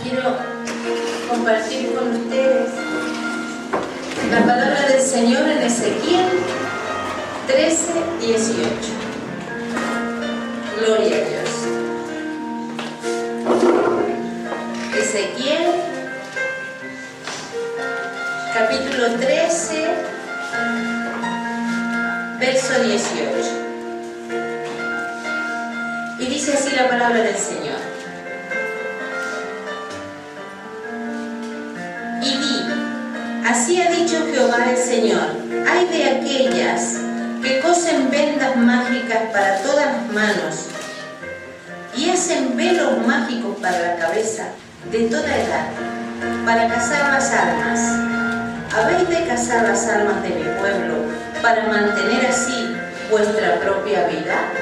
quiero compartir con ustedes la palabra del Señor en Ezequiel 13:18. Gloria a Dios. Ezequiel capítulo 13, verso 18. Y dice así la palabra del Señor. Y di, así ha dicho Jehová el Señor, ay de aquellas que cosen vendas mágicas para todas las manos y hacen velos mágicos para la cabeza de toda edad, para cazar las almas. ¿Habéis de cazar las almas de mi pueblo para mantener así vuestra propia vida?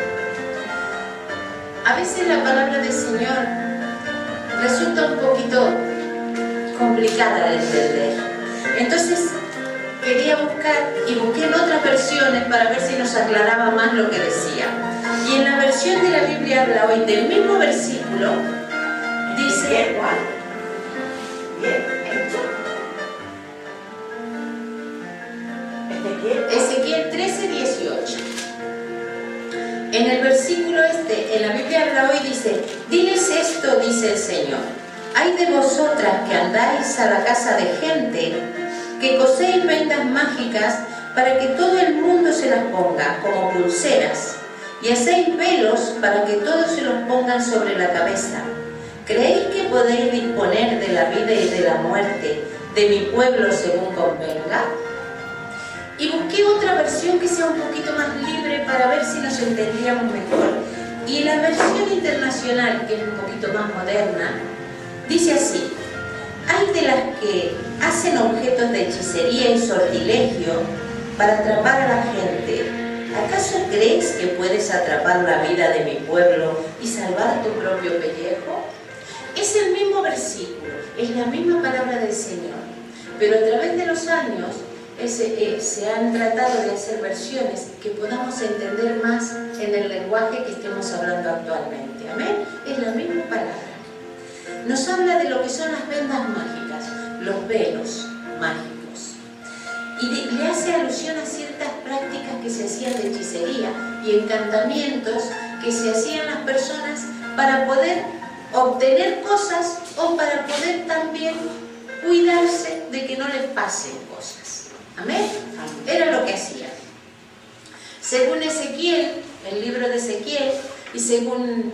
A veces la palabra del Señor resulta un poquito complicada de entender. Entonces quería busqué en otras versiones para ver si nos aclaraba más lo que decía. Y en la versión de la Biblia habla hoy del mismo versículo, dice... Ezequiel 13:18. En el versículo en la Biblia habla hoy, dice, diles esto, dice el Señor, ay de vosotras que andáis a la casa de gente, que coséis vendas mágicas para que todo el mundo se las ponga como pulseras, y hacéis velos para que todos se los pongan sobre la cabeza. ¿Creéis que podéis disponer de la vida y de la muerte de mi pueblo según convenga? Y busqué otra versión que sea un poquito más libre para ver si nos entendíamos mejor. Y la versión internacional, que es un poquito más moderna, dice así, hay de las que hacen objetos de hechicería y sortilegio para atrapar a la gente. ¿Acaso crees que puedes atrapar la vida de mi pueblo y salvar tu propio pellejo? Es el mismo versículo, es la misma palabra del Señor, pero a través de los años se han tratado de hacer versiones que podamos entender más en el lenguaje que estemos hablando actualmente. Amén. Es la misma palabra. Nos habla de lo que son las vendas mágicas, los velos mágicos. Y le hace alusión a ciertas prácticas que se hacían de hechicería y encantamientos que se hacían las personas para poder obtener cosas o para poder también cuidarse de que no les pasen cosas. Amén. Era lo que hacían. Según Ezequiel, el libro de Ezequiel, y según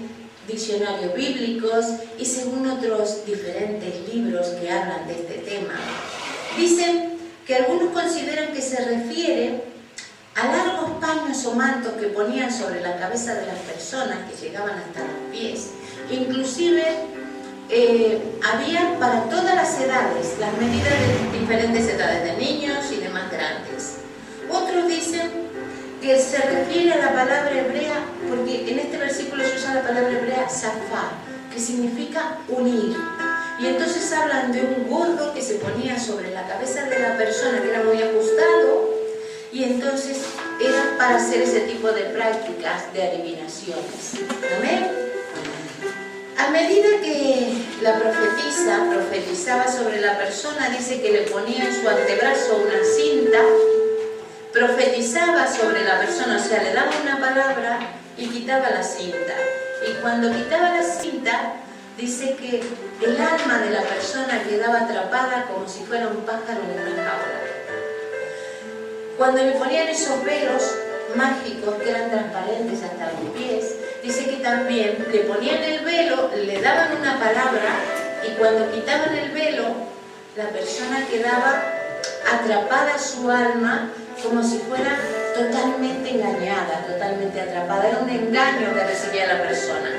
diccionarios bíblicos, y según otros diferentes libros que hablan de este tema, dicen que algunos consideran que se refiere a largos paños o mantos que ponían sobre la cabeza de las personas que llegaban hasta los pies. Inclusive había para todas las edades, las medidas de diferentes edades, de niños y de más grandes. Otros dicen que se refiere a la palabra hebrea, porque en este versículo se usa la palabra hebrea zafar, que significa unir. Y entonces hablan de un gorro que se ponía sobre la cabeza de la persona, que era muy ajustado, y entonces era para hacer ese tipo de prácticas de adivinaciones. Amén. A medida que la profetisa profetizaba sobre la persona, dice que le ponía en su antebrazo una cinta, profetizaba sobre la persona, o sea, le daba una palabra y quitaba la cinta. Y cuando quitaba la cinta, dice que el alma de la persona quedaba atrapada como si fuera un pájaro en una jaula. Cuando le ponían esos velos mágicos que eran transparentes hasta los pies, dice que también le ponían el velo, le daban una palabra y cuando quitaban el velo, la persona quedaba atrapada su alma como si fuera totalmente engañada, totalmente atrapada. Era un engaño que recibía la persona.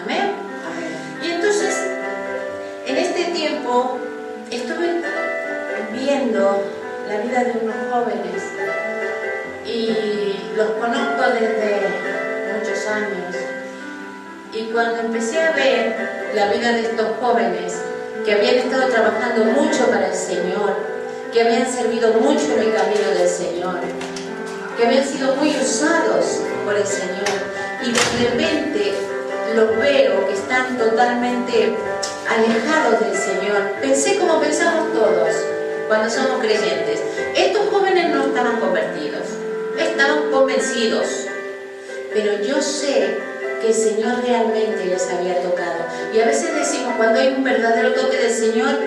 Amén. Y entonces, en este tiempo, estuve viendo la vida de unos jóvenes y los conozco desde muchos años. Y cuando empecé a ver la vida de estos jóvenes que habían estado trabajando mucho para el Señor, que habían servido mucho en el camino del Señor, que habían sido muy usados por el Señor, y de repente los veo que están totalmente alejados del Señor. Pensé como pensamos todos cuando somos creyentes. Estos jóvenes no estaban convertidos, estaban convencidos, pero yo sé que el Señor realmente les había tocado. Y a veces decimos, cuando hay un verdadero toque del Señor,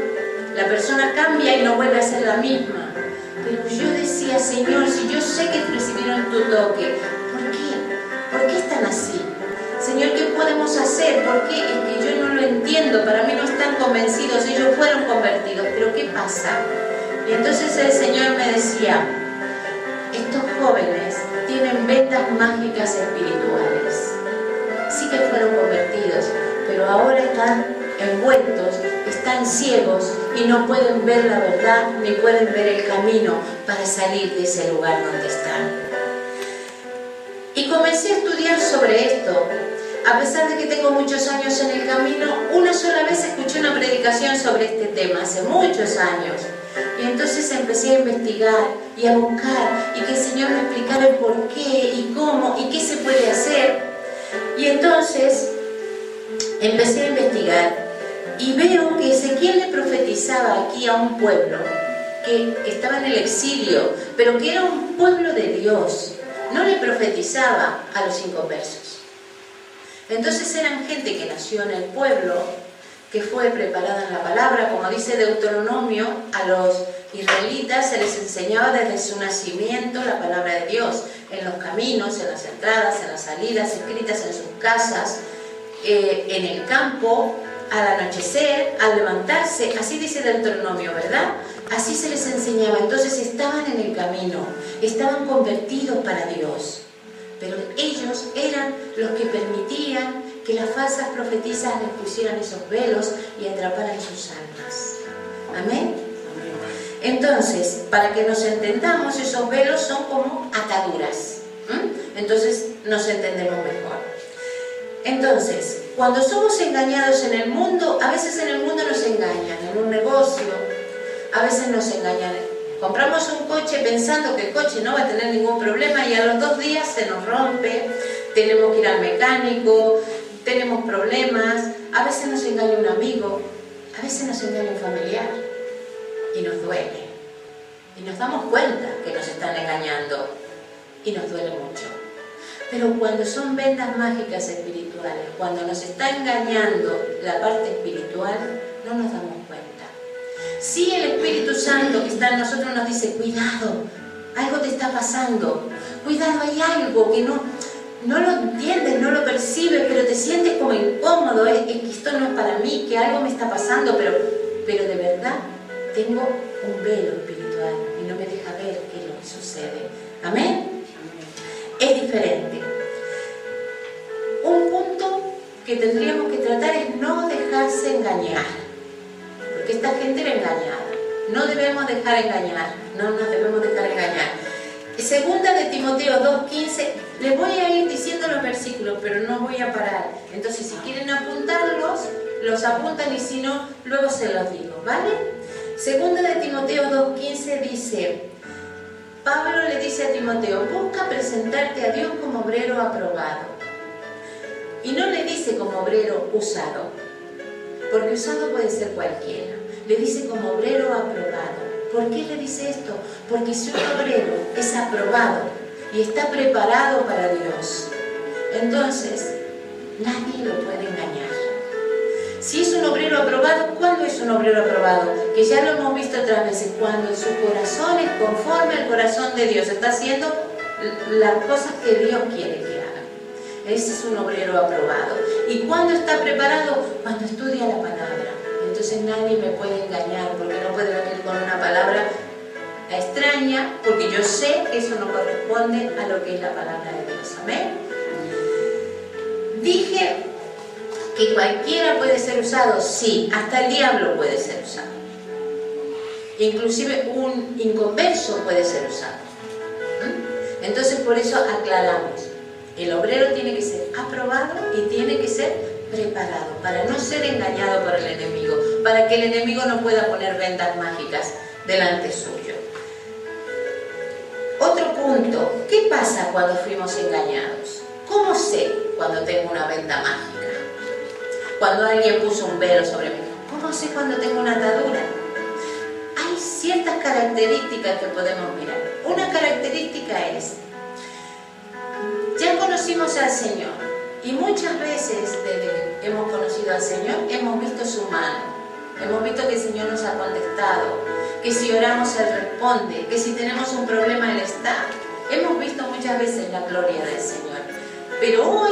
la persona cambia y no vuelve a ser la misma. Pero yo decía, Señor, si yo sé que recibieron tu toque, ¿por qué? ¿Por qué están así? Señor, ¿qué podemos hacer? ¿Por qué? Es que yo no lo entiendo, para mí no están convencidos, ellos fueron convertidos, pero ¿qué pasa? Y entonces el Señor me decía, estos jóvenes tienen vendas mágicas espirituales. Sí que fueron convertidos, pero ahora están envueltos, están ciegos y no pueden ver la verdad ni pueden ver el camino para salir de ese lugar donde están. Y comencé a estudiar sobre esto. A pesar de que tengo muchos años en el camino, una sola vez escuché una predicación sobre este tema, hace muchos años. Y entonces empecé a investigar y a buscar, y que el Señor me explicara el por qué y cómo y qué se puede hacer. Y entonces empecé a investigar y veo que Ezequiel le profetizaba aquí a un pueblo que estaba en el exilio, pero que era un pueblo de Dios. No le profetizaba a los inconversos. Entonces eran gente que nació en el pueblo, que fue preparada en la palabra, como dice Deuteronomio, a los israelitas se les enseñaba desde su nacimiento la palabra de Dios, en los caminos, en las entradas, en las salidas, escritas en sus casas, en el campo, al anochecer, al levantarse, así dice Deuteronomio, ¿verdad? Así se les enseñaba. Entonces estaban en el camino, estaban convertidos para Dios, pero ellos eran los que permitían que las falsas profetisas les pusieran esos velos y atraparan sus almas. ¿Amén? Entonces, para que nos entendamos, esos velos son como ataduras. Entonces nos entendemos mejor. Entonces, cuando somos engañados en el mundo, a veces en el mundo nos engañan, en un negocio, a veces nos engañan. Compramos un coche pensando que el coche no va a tener ningún problema y a los 2 días se nos rompe, tenemos que ir al mecánico, tenemos problemas, a veces nos engaña un amigo, a veces nos engaña un familiar y nos duele. Y nos damos cuenta que nos están engañando y nos duele mucho. Pero cuando son vendas mágicas espirituales, cuando nos está engañando la parte espiritual, no nos damos cuenta. Sí, el Espíritu Santo que está en nosotros nos dice, cuidado, algo te está pasando, cuidado, hay algo que no lo entiendes, no lo percibes, pero te sientes como incómodo, es que esto no es para mí, que algo me está pasando, pero de verdad tengo un velo espiritual y no me deja ver qué es lo que sucede. ¿Amén? Es diferente. Un punto que tendríamos que tratar es no dejarse engañar, porque esta gente era engañada. No debemos dejar engañar, no nos debemos dejar engañar. Segunda de Timoteo 2:15, les voy a ir diciendo los versículos, pero no voy a parar. Entonces, si quieren apuntarlos, los apuntan y si no, luego se los digo, ¿vale? Segunda de Timoteo 2:15 dice, Pablo le dice a Timoteo, busca presentarte a Dios como obrero aprobado. Y no le dice como obrero usado, porque usado puede ser cualquiera. Le dice como obrero aprobado. ¿Por qué le dice esto? Porque si un obrero es aprobado y está preparado para Dios, entonces nadie lo puede engañar. Si es un obrero aprobado, ¿cuándo es un obrero aprobado? Que ya lo hemos visto otras veces, cuando su corazón es conforme al corazón de Dios, está haciendo las cosas que Dios quiere que haga. Ese es un obrero aprobado. ¿Y cuándo está preparado? Cuando estudia la palabra. Entonces nadie me puede engañar, porque no puede venir con una palabra extraña, porque yo sé que eso no corresponde a lo que es la palabra de Dios. ¿Amén? Dije que cualquiera puede ser usado, sí, hasta el diablo puede ser usado. Inclusive un inconverso puede ser usado. Entonces por eso aclaramos, el obrero tiene que ser aprobado y tiene que ser preparado para no ser engañado por el enemigo, para que el enemigo no pueda poner vendas mágicas delante suyo. Otro punto, ¿qué pasa cuando fuimos engañados? ¿Cómo sé cuando tengo una venda mágica? Cuando alguien puso un velo sobre mí. ¿Cómo sé cuando tengo una atadura? Hay ciertas características que podemos mirar. Una característica es, ya conocimos al Señor y muchas veces desde que hemos conocido al Señor hemos visto su mano, hemos visto que el Señor nos ha contestado, que si oramos Él responde, que si tenemos un problema Él está. Hemos visto muchas veces la gloria del Señor, pero hoy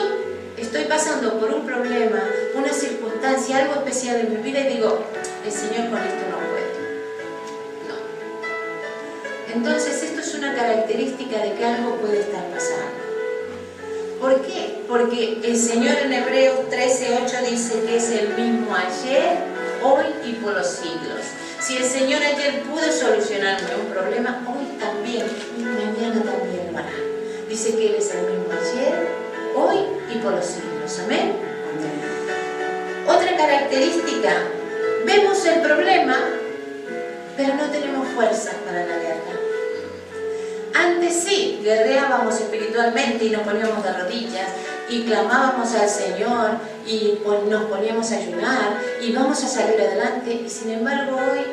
estoy pasando por un problema, una circunstancia, algo especial en mi vida y digo, el Señor con esto no puede. No. Entonces esto es una característica de que algo puede estar pasando. ¿Por qué? Porque el Señor en Hebreos 13:8 dice que es el mismo ayer, hoy y por los siglos. Si el Señor ayer pudo solucionarme un problema, hoy también y mañana también lo hará. Dice que Él es el mismo ayer, hoy y por los siglos. ¿Amén? Otra característica, vemos el problema, pero no tenemos fuerzas para la guerra. Antes sí, guerreábamos espiritualmente y nos poníamos de rodillas y clamábamos al Señor y nos poníamos a ayunar y vamos a salir adelante, y sin embargo hoy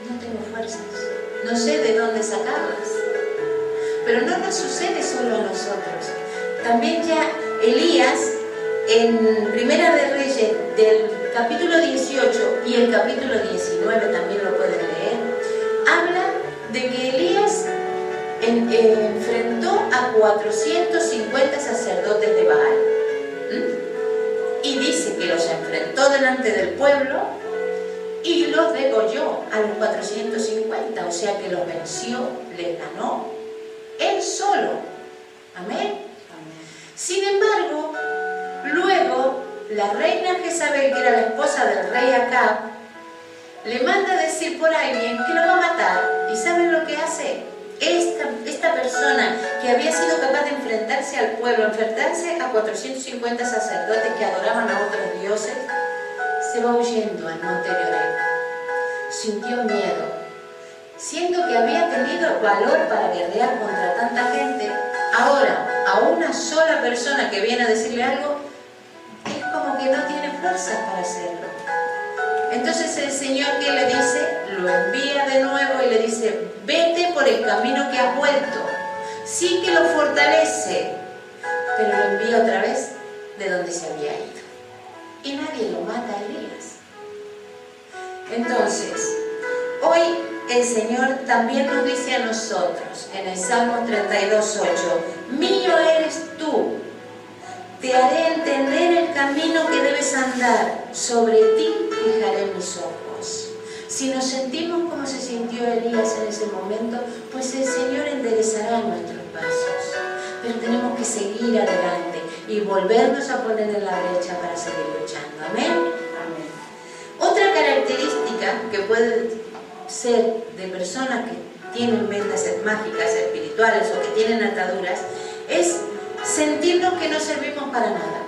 no tengo fuerzas, no sé de dónde sacarlas. Pero no nos sucede solo a nosotros. También ya Elías, en Primera de Reyes, del capítulo 18 y el capítulo 19, también lo pueden leer, habla de que Elías enfrentó a 450 sacerdotes de Baal. Y dice que los enfrentó delante del pueblo y los degolló a los 450, o sea que los venció, les ganó, él solo. Amén. Sin embargo, luego la reina Jezabel, que era la esposa del rey Acab, le manda a decir por alguien que lo va a matar. ¿Y saben lo que hace? Esta persona que había sido capaz de enfrentarse al pueblo, enfrentarse a 450 sacerdotes que adoraban a otros dioses, se va huyendo al monte Oreb. Sintió miedo, siendo que había tenido valor para guerrear contra tanta gente. Ahora, a una sola persona que viene a decirle algo, es como que no tiene fuerzas para hacerlo. Entonces el Señor, ¿qué le dice? Lo envía de nuevo y le dice, vete por el camino que has vuelto. Sí que lo fortalece, pero lo envía otra vez de donde se había ido. Y nadie lo mata a Elías. Entonces, hoy el Señor también nos dice a nosotros, en el Salmo 32:8, mío eres tú, te haré entender el camino que debes andar, sobre ti fijaré mis ojos. Si nos sentimos como se sintió Elías en ese momento, pues el Señor enderezará nuestros pasos. Pero tenemos que seguir adelante y volvernos a poner en la brecha para seguir luchando. ¿Amén? Amén. Otra característica que puede ser de personas que tienen vendas mágicas, espirituales o que tienen ataduras, es sentirnos que no servimos para nada.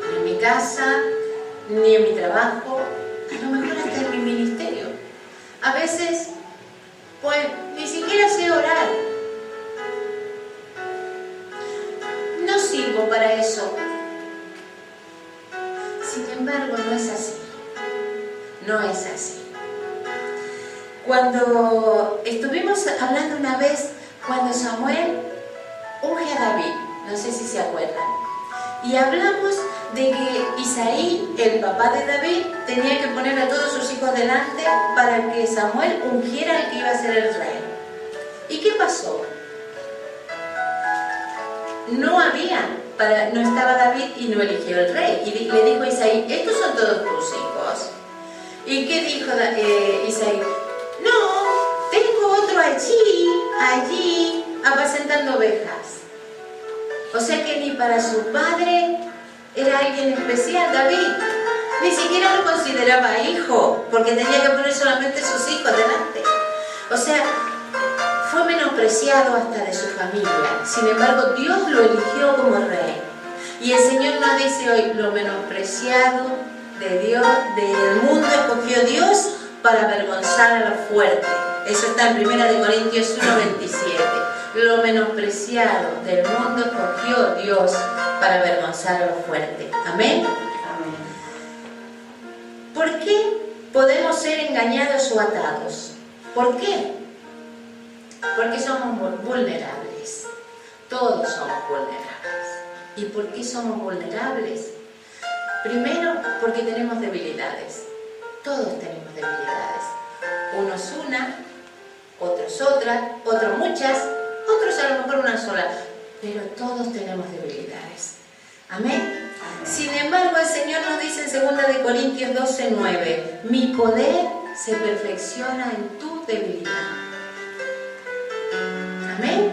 Ni en mi casa, ni en mi trabajo, a lo mejor hasta en mi ministerio. A veces, pues, ni siquiera sé orar. No sirvo para eso. Sin embargo, no es así. No es así. Cuando estuvimos hablando una vez, cuando Samuel unge a David, no sé si se acuerdan, y hablamos de que Isaí, el papá de David, tenía que poner a todos sus hijos delante para que Samuel ungiera al que iba a ser el rey. ¿Y qué pasó? No estaba David y no eligió el rey. Y le dijo a Isaí, estos son todos tus hijos. ¿Y qué dijo Isaí? No, tengo otro allí, apacentando ovejas. O sea que ni para su padre era alguien especial, David. Ni siquiera lo consideraba hijo, porque tenía que poner solamente sus hijos delante. O sea, fue menospreciado hasta de su familia. Sin embargo, Dios lo eligió como rey. Y el Señor nos dice hoy, lo menospreciado de Dios, del mundo escogió Dios para avergonzar a los fuertes. Eso está en 1 Corintios 1:27. Lo menospreciado del mundo escogió Dios para avergonzar a los fuertes. Amén. Amén. ¿Por qué podemos ser engañados o atados? ¿Por qué? Porque somos vulnerables. Todos somos vulnerables. ¿Y por qué somos vulnerables? Primero, porque tenemos debilidades. Todos tenemos debilidades. Unos una, otros otra, otros muchas, otros a lo mejor una sola. Pero todos tenemos debilidades. Amén. Sin embargo, el Señor nos dice en 2 Corintios 12:9, mi poder se perfecciona en tu debilidad. Amén.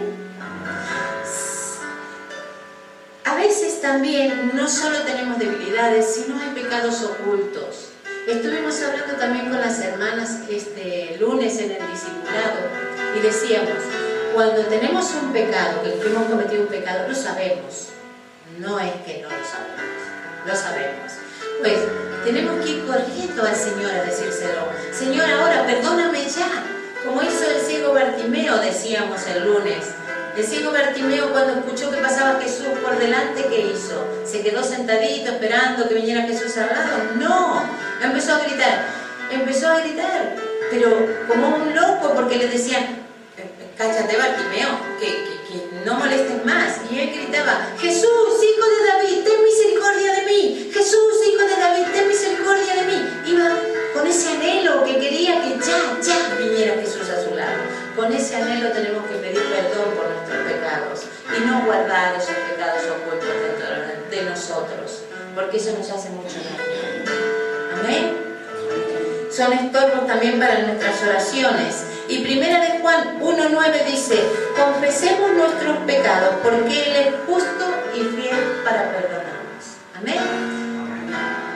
A veces también no solo tenemos debilidades, sino hay pecados ocultos. Estuvimos hablando también con las hermanas este lunes en el discipulado y decíamos, cuando tenemos un pecado, que hemos cometido un pecado, lo sabemos. No es que no lo sabemos, lo sabemos. Pues tenemos que ir corriendo al Señor a decírselo. Señor, ahora perdóname ya, como hizo el ciego Bartimeo, decíamos el lunes. El ciego Bartimeo, cuando escuchó que pasaba Jesús por delante, ¿qué hizo? ¿Se quedó sentadito esperando que viniera Jesús al lado? No, empezó a gritar, pero como un loco, porque le decían, cállate Bartimeo, que no molestes más. Y él gritaba, Jesús, hijo de David, ten misericordia de mí. Jesús, hijo de David, ten misericordia de mí. Iba con ese anhelo que quería que ya viniera Jesús a su lado. Con ese anhelo tenemos que pedir perdón por nuestros pecados y no guardar esos pecados ocultos dentro de nosotros, porque eso nos hace mucho daño. Amén. Son estorbos también para nuestras oraciones. Y 1 Juan 1:9 dice, confesemos nuestros pecados porque Él es justo y fiel para perdonarnos. Amén.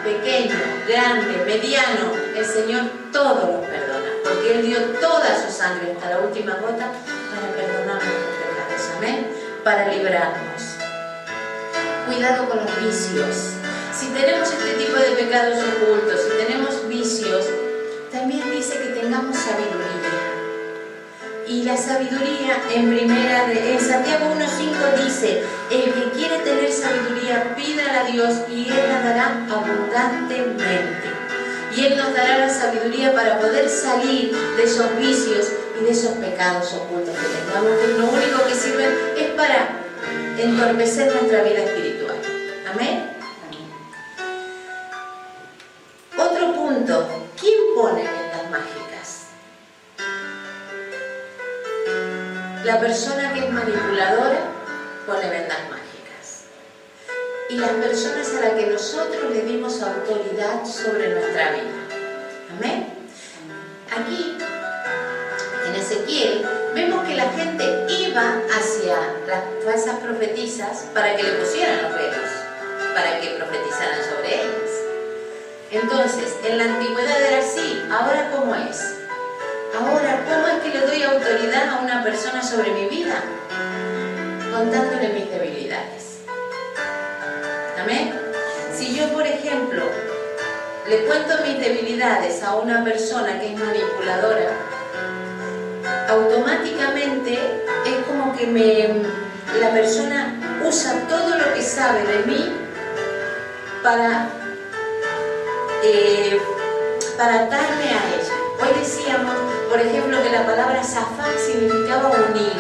Pequeño, grande, mediano, el Señor todo los perdona, porque Él dio toda su sangre hasta la última gota para perdonar nuestros pecados. Amén. Para librarnos. Cuidado con los vicios. Si tenemos este tipo de pecados ocultos, si tenemos vicios, también dice que tengamos sabiduría. Y la sabiduría en Santiago 1:5 dice, el que quiere tener sabiduría, pídala a Dios y Él la dará abundantemente. Y Él nos dará la sabiduría para poder salir de esos vicios y de esos pecados ocultos que tengamos, que lo único que sirven es para entorpecer nuestra vida espiritual. Amén. Otro punto, ¿quién pone vendas mágicas? La persona que es manipuladora pone vendas mágicas. Y las personas a las que nosotros le dimos autoridad sobre nuestra vida. Amén. Aquí, en Ezequiel, vemos que la gente iba hacia las falsas profetisas para que le pusieran los velos, para que profetizaran sobre ellas. Entonces, en la antigüedad era así. ¿Ahora cómo es? Ahora, ¿cómo es que le doy autoridad a una persona sobre mi vida? Contándole mis debilidades. ¿Amén? Si yo, por ejemplo, le cuento mis debilidades a una persona que es manipuladora, automáticamente es como que la persona usa todo lo que sabe de mí para atarme a ella. Hoy decíamos, por ejemplo, que la palabra zafar significaba unir.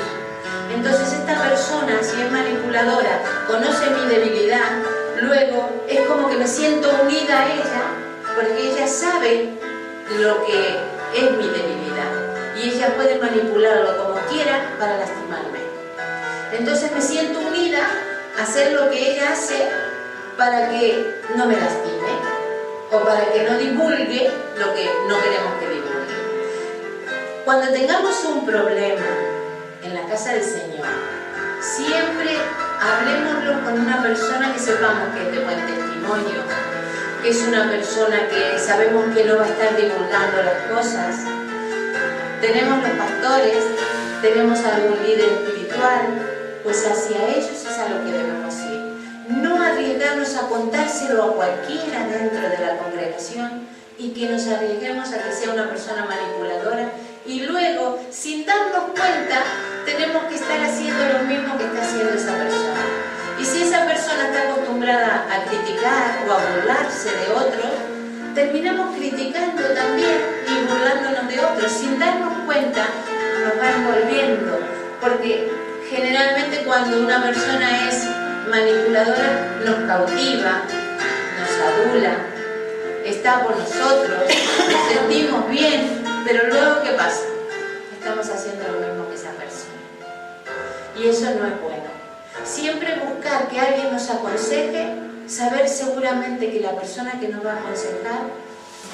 Entonces esta persona, si es manipuladora, conoce mi debilidad, luego es como que me siento unida a ella, porque ella sabe lo que es mi debilidad. Y ella puede manipularlo como quiera para lastimarme. Entonces me siento unida a hacer lo que ella hace para que no me lastime, o para que no divulgue lo que no queremos que divulgue. Cuando tengamos un problema en la casa del Señor, siempre hablemoslo con una persona que sepamos que es de buen testimonio, que es una persona que sabemos que no va a estar divulgando las cosas. Tenemos los pastores, tenemos algún líder espiritual, pues hacia ellos es a lo que debemos ir. No arriesgarnos a contárselo a cualquiera dentro de la congregación y que nos arriesguemos a que sea una persona manipuladora y luego, sin darnos cuenta, tenemos que estar haciendo lo mismo que está haciendo esa persona. Y si esa persona está acostumbrada a criticar o a burlarse de otros, terminamos criticando también y burlándonos de otros. Sin darnos cuenta, nos va envolviendo, porque generalmente cuando una persona es manipuladora nos cautiva, nos adula, está por nosotros, nos sentimos bien, pero luego ¿qué pasa? Estamos haciendo lo mismo que esa persona. Y eso no es bueno. Siempre buscar que alguien nos aconseje, saber seguramente que la persona que nos va a aconsejar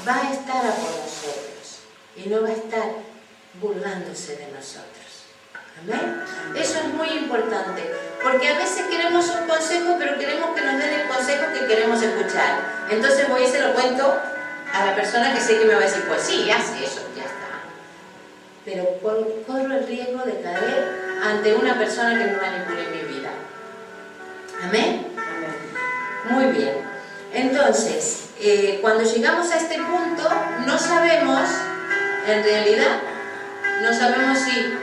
va a estar a por nosotros y no va a estar burlándose de nosotros. ¿Amén? Eso es muy importante, porque a veces queremos un consejo, pero queremos que nos den el consejo que queremos escuchar. Entonces voy y se lo cuento a la persona que sé que me va a decir, pues sí, hace eso, ya está. Pero corro el riesgo de caer ante una persona que me manipule mi vida. ¿Amén? Muy bien. Entonces, cuando llegamos a este punto, no sabemos, en realidad, no sabemos si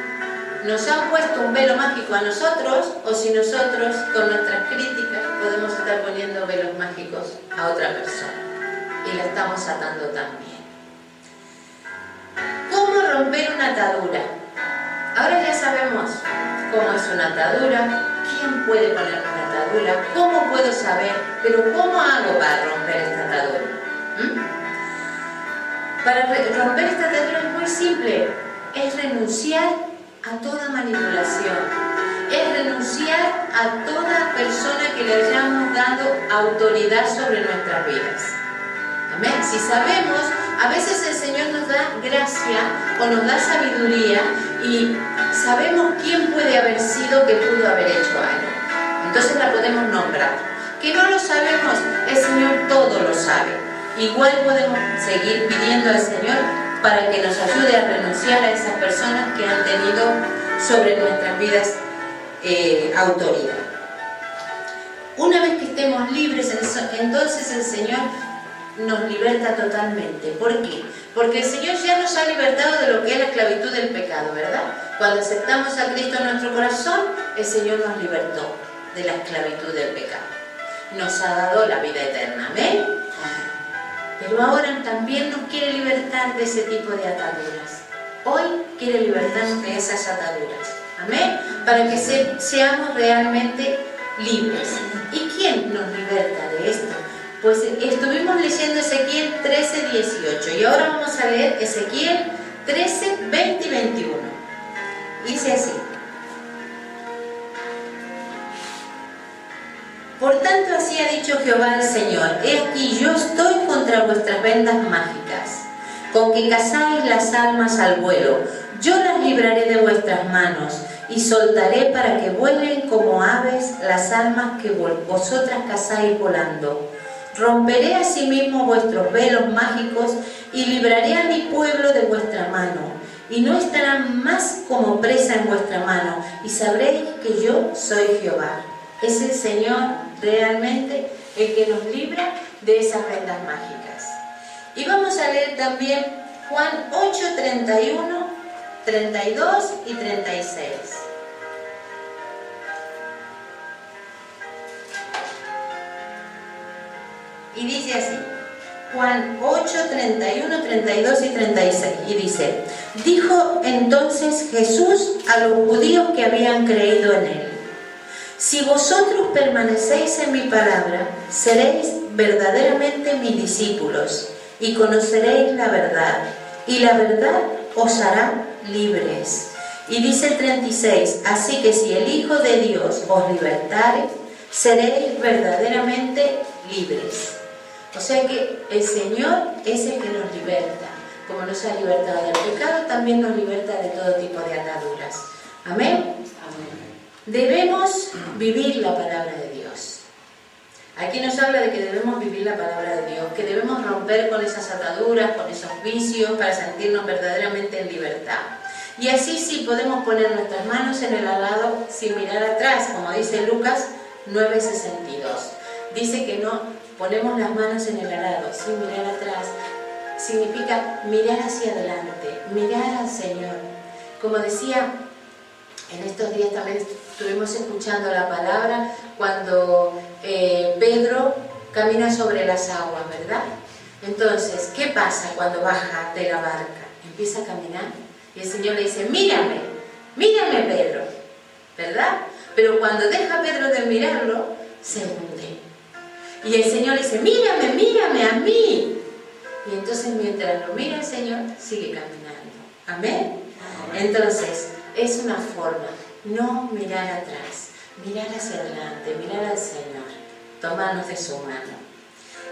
nos han puesto un velo mágico a nosotros o si nosotros, con nuestras críticas, podemos estar poniendo velos mágicos a otra persona y la estamos atando también. ¿Cómo romper una atadura? Ahora ya sabemos cómo es una atadura, quién puede poner una atadura, cómo puedo saber, pero ¿cómo hago para romper esta atadura? Para romper esta atadura es muy simple, es renunciar a toda manipulación, es renunciar a toda persona que le hayamos dado autoridad sobre nuestras vidas. Amén. Si sabemos, a veces el Señor nos da gracia o nos da sabiduría y sabemos quién puede haber sido que pudo haber hecho algo. Entonces la podemos nombrar. Que no lo sabemos, el Señor todo lo sabe. Igual podemos seguir pidiendo al Señor para que nos ayude a renunciar a esas personas que han tenido sobre nuestras vidas autoridad. Una vez que estemos libres, entonces el Señor nos liberta totalmente. ¿Por qué? Porque el Señor ya nos ha libertado de lo que es la esclavitud del pecado, ¿verdad? Cuando aceptamos a Cristo en nuestro corazón, el Señor nos libertó de la esclavitud del pecado. Nos ha dado la vida eterna. ¿Amén? Pero ahora también nos quiere libertar de ese tipo de ataduras. Hoy quiere libertarnos de esas ataduras. ¿Amén? Para que seamos realmente libres. ¿Y quién nos liberta de esto? Pues estuvimos leyendo Ezequiel 13, 18 y ahora vamos a leer Ezequiel 13, 20 y 21. Dice así: Por tanto así ha dicho Jehová el Señor, he aquí yo estoy contra vuestras vendas mágicas, con que cazáis las almas al vuelo, yo las libraré de vuestras manos, y soltaré para que vuelen como aves las almas que vosotras cazáis volando. Romperé asimismo vuestros velos mágicos y libraré a mi pueblo de vuestra mano, y no estarán más como presa en vuestra mano, y sabréis que yo soy Jehová. Es el Señor realmente el que nos libra de esas vendas mágicas. Y vamos a leer también Juan 8, 31, 32 y 36. Y dice así, Juan 8, 31, 32 y 36, y dice: Dijo entonces Jesús a los judíos que habían creído en él: Si vosotros permanecéis en mi palabra, seréis verdaderamente mis discípulos, y conoceréis la verdad, y la verdad os hará libres. Y dice el 36, así que si el Hijo de Dios os libertare, seréis verdaderamente libres. O sea que el Señor es el que nos liberta. Como nos ha libertado del pecado, también nos liberta de todo tipo de ataduras. Amén. Debemos vivir la palabra de Dios. Aquí nos habla de que debemos vivir la palabra de Dios, que debemos romper con esas ataduras, con esos vicios, para sentirnos verdaderamente en libertad. Y así sí podemos poner nuestras manos en el arado sin mirar atrás, como dice Lucas 9:62. Dice que no ponemos las manos en el arado sin mirar atrás. Significa mirar hacia adelante, mirar al Señor. Como decía, en estos días también estuvimos escuchando la palabra cuando Pedro camina sobre las aguas, ¿verdad? Entonces, ¿qué pasa cuando baja de la barca? Empieza a caminar y el Señor le dice, mírame, mírame Pedro, ¿verdad? Pero cuando deja a Pedro de mirarlo, se hunde. Y el Señor le dice, mírame, mírame a mí. Y entonces mientras lo mira el Señor, sigue caminando. ¿Amén? Entonces, es una forma, no mirar atrás, mirar hacia adelante, mirar al Señor, tomarnos de su mano.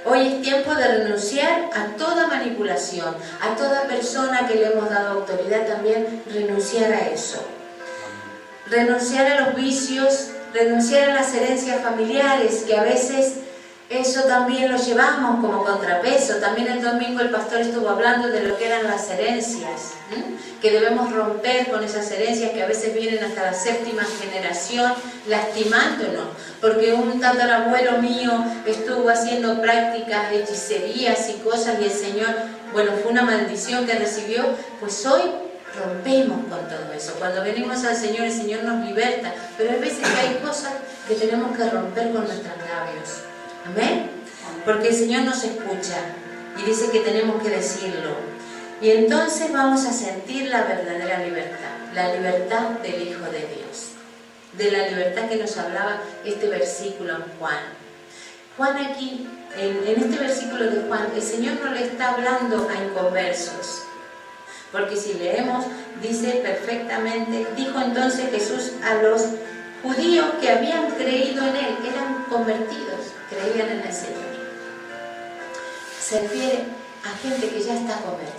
Hoy es tiempo de renunciar a toda manipulación, a toda persona que le hemos dado autoridad también, renunciar a eso. Renunciar a los vicios, renunciar a las herencias familiares, que a veces eso también lo llevamos como contrapeso. También el domingo el pastor estuvo hablando de lo que eran las herencias, que debemos romper con esas herencias que a veces vienen hasta la 7ª generación, lastimándonos. Porque un tatarabuelo mío estuvo haciendo prácticas de hechicerías y cosas y el Señor, bueno, fue una maldición que recibió. Pues hoy rompemos con todo eso. Cuando venimos al Señor, el Señor nos liberta. Pero hay veces que hay cosas que tenemos que romper con nuestros labios. ¿Amén? Porque el Señor nos escucha y dice que tenemos que decirlo. Y entonces vamos a sentir la verdadera libertad, la libertad del Hijo de Dios, de la libertad que nos hablaba este versículo en Juan. Juan aquí, en este versículo de Juan, el Señor no le está hablando a inconversos. Porque si leemos, dice perfectamente, dijo entonces Jesús a los judíos que habían creído en Él, eran convertidos, creían en el Señor. Se refiere a gente que ya está convertida,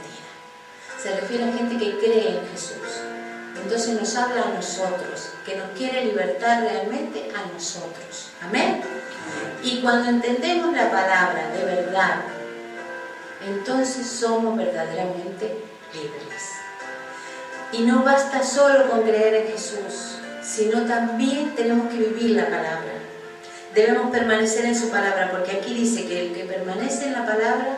se refiere a gente que cree en Jesús. Entonces nos habla a nosotros, que nos quiere libertar realmente a nosotros. ¿Amén? Y cuando entendemos la palabra de verdad, entonces somos verdaderamente libres. Y no basta solo con creer en Jesús, sino también tenemos que vivir la palabra. Debemos permanecer en su palabra, porque aquí dice que el que permanece en la palabra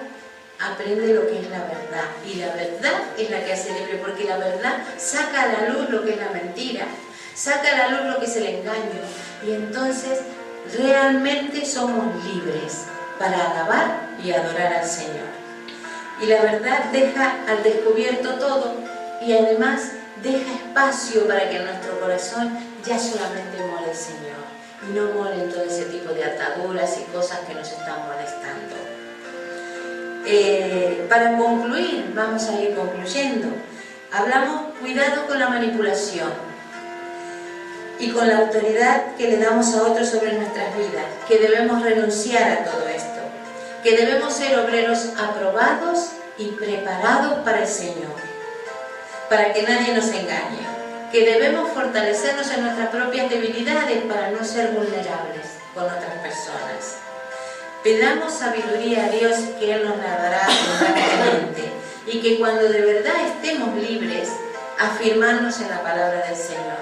aprende lo que es la verdad. Y la verdad es la que hace libre, porque la verdad saca a la luz lo que es la mentira, saca a la luz lo que es el engaño. Y entonces realmente somos libres para alabar y adorar al Señor. Y la verdad deja al descubierto todo y además deja espacio para que en nuestro corazón ya solamente more el Señor y no moren todo ese tipo de ataduras y cosas que nos están molestando. Para concluir, vamos a ir concluyendo. Hablamos, cuidado con la manipulación y con la autoridad que le damos a otros sobre nuestras vidas, que debemos renunciar a todo esto, que debemos ser obreros aprobados y preparados para el Señor, para que nadie nos engañe, que debemos fortalecernos en nuestras propias debilidades para no ser vulnerables con otras personas. Pidamos sabiduría a Dios, que Él nos la dará abundantemente, y que cuando de verdad estemos libres, afirmarnos en la palabra del Señor,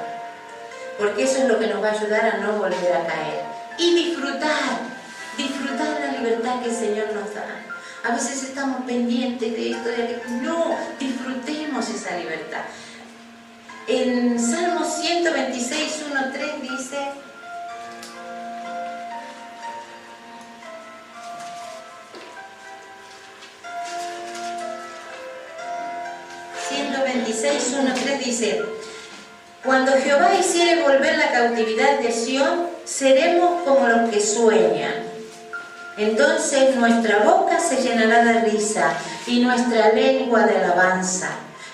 porque eso es lo que nos va a ayudar a no volver a caer y disfrutar la libertad que el Señor nos da. A veces estamos pendientes de esto, de aquello. No, disfrutemos esa libertad. En Salmo 126, 1-3 dice: cuando Jehová hiciere volver la cautividad de Sión, seremos como los que sueñan. Entonces nuestra boca se llenará de risa y nuestra lengua de alabanza.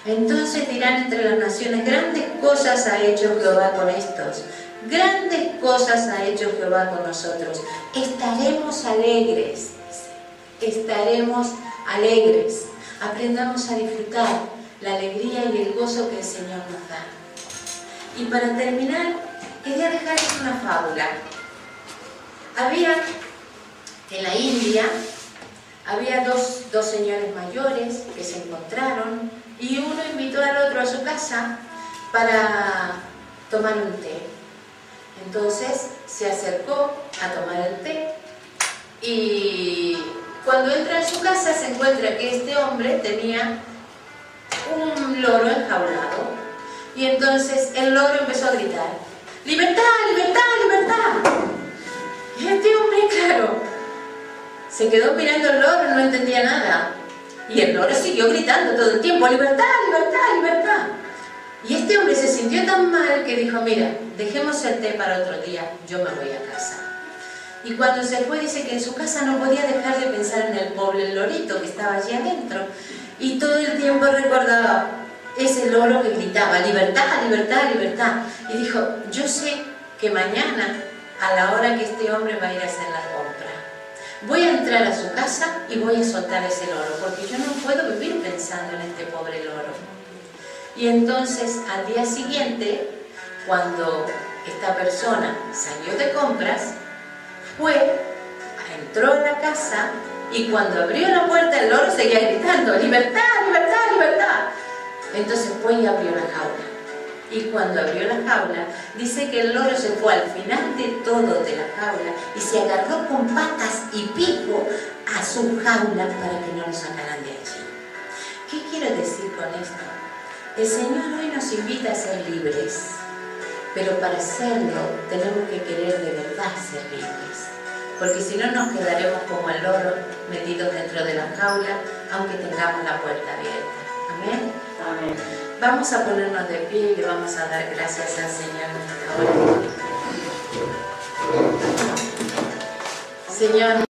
Entonces dirán entre las naciones: grandes cosas ha hecho Jehová con estos, grandes cosas ha hecho Jehová con nosotros. Estaremos alegres, estaremos alegres. Aprendamos a disfrutar la alegría y el gozo que el Señor nos da. Y para terminar, quería dejarles una fábula. Había en la India, había dos señores mayores que se encontraron y uno invitó al otro a su casa para tomar un té. Entonces se acercó a tomar el té y cuando entra en su casa se encuentra que este hombre tenía un loro enjaulado. Y entonces el loro empezó a gritar: ¡libertad, libertad, libertad! Y este hombre, claro, Se quedó mirando el loro, no entendía nada. Y el loro siguió gritando todo el tiempo, libertad, libertad, libertad. Y este hombre se sintió tan mal que dijo, mira, dejemos el té para otro día, yo me voy a casa. Y cuando se fue, dice que en su casa no podía dejar de pensar en el pobre lorito que estaba allí adentro. Y todo el tiempo recordaba ese loro que gritaba, libertad, libertad, libertad. Y dijo, yo sé que mañana, a la hora que este hombre va a ir a hacer la compra, voy a entrar a su casa y voy a soltar ese loro, porque yo no puedo vivir pensando en este pobre loro. Y entonces, al día siguiente, cuando esta persona salió de compras, entró a la casa y cuando abrió la puerta el loro seguía gritando, libertad, libertad, libertad. Entonces fue y abrió la jaula. Y cuando abrió la jaula, dice que el loro se fue al final de todo de la jaula y se agarró con patas y pico a su jaula para que no lo sacaran de allí. ¿Qué quiero decir con esto? El Señor hoy nos invita a ser libres, pero para hacerlo tenemos que querer de verdad ser libres, porque si no nos quedaremos como el loro metidos dentro de la jaula, aunque tengamos la puerta abierta. Amén. Amén. Vamos a ponernos de pie y le vamos a dar gracias al Señor en esta hora. Señor,